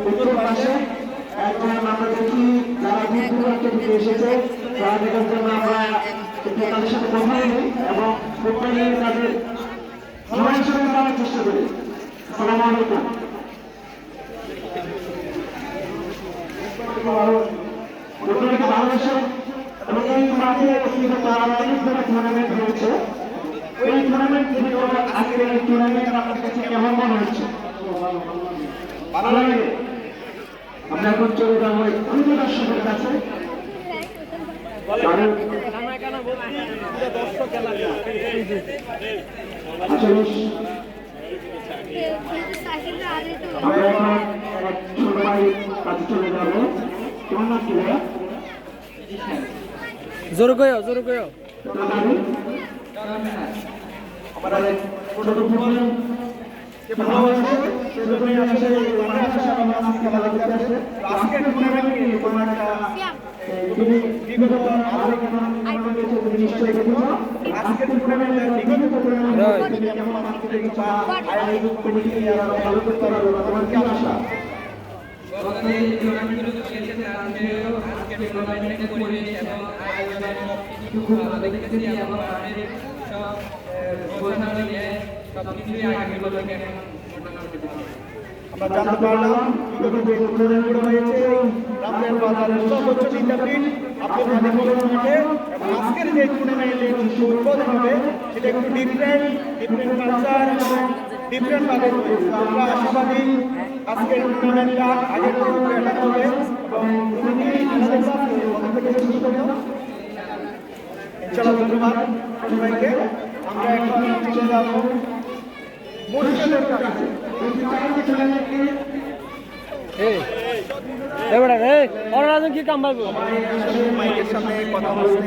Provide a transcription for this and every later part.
উত্তর পাশে এখন আমরা দেখি যারা দূর থেকে এসেছে তাদের জন্য আমরা তাদের সাথে কথা বলি এবং ফুটবলের তাদের সরাসরি জানার চেষ্টা করি। আসসালামু আলাইকুম। ফুটবলকে ভালোবাসে এবং এই মাঠে অনেক ধরনের টুর্নামেন্ট হয়েছে। এই টুর্নামেন্ট থেকে আজকের এই টুর্নামেন্ট আপনার কাছে কেমন মনে হচ্ছে? ভালো লাগে? আমরা এখন চলে যাবো অন্য দর্শকের কাছে। আমরা এখন ছোট ভাইয়ের কাছে চলে যাবো। তোমার নাম কি ভাইয়া? জোর কয়ো জোর কয়ো আমাদের ছোট ফুটবল ভালোবাসে সেজন্যই আসলে আজকে খেলা করতে আসছে। আজকের টুর্নামেন্টে তোমার তুমি বিগত আরো টুর্নামেন্টে নিশ্চয়ই দেখেছো। আজকের টুর্নামেন্টে বিগত টুর্নামেন্টে কেমন আজকে বা আয়োজক কমিটি ভালো করতে পারবে তোমার কি আশা? গতকাল টুর্নামেন্টগুলো চলেছে আজকে টুর্নামেন্টের পরিবেশ এবং আয়োজন খুব ভালো দেখতেছি এবং আমাদের সব ঘোষণা নিয়ে সবকিছুই আগেগুলো থেকে আমরা জানতে পারলাম বিগত যে টুর্নামেন্টগুলো হয়েছে রামপুর বাজারের সর্বোচ্চ বিদ্যাপীঠ আব্দুল হাদী কলেজ মাঠে এবং আজকের যে টুর্নামেন্টের উদ্বোধন হবে সেটা একটু ডিফারেন্ট কালচার এবং ডিফারেন্ট ভাবে আমরা আশাবাদী আজকের টুর্নামেন্টটা আগের মতো বেটার হবে এবং ইনশাআল্লাহ ধন্যবাদ সবাইকে। আমরা এখন চলে যাবো মুর্শিদের কাছে। কি কাম পাবো মাইকের সামনে কথা বলতে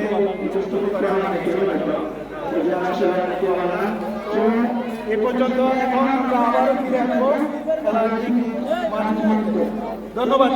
এ পর্যন্ত এখন আমরা আবারও ফিরে আসবো। ধন্যবাদ।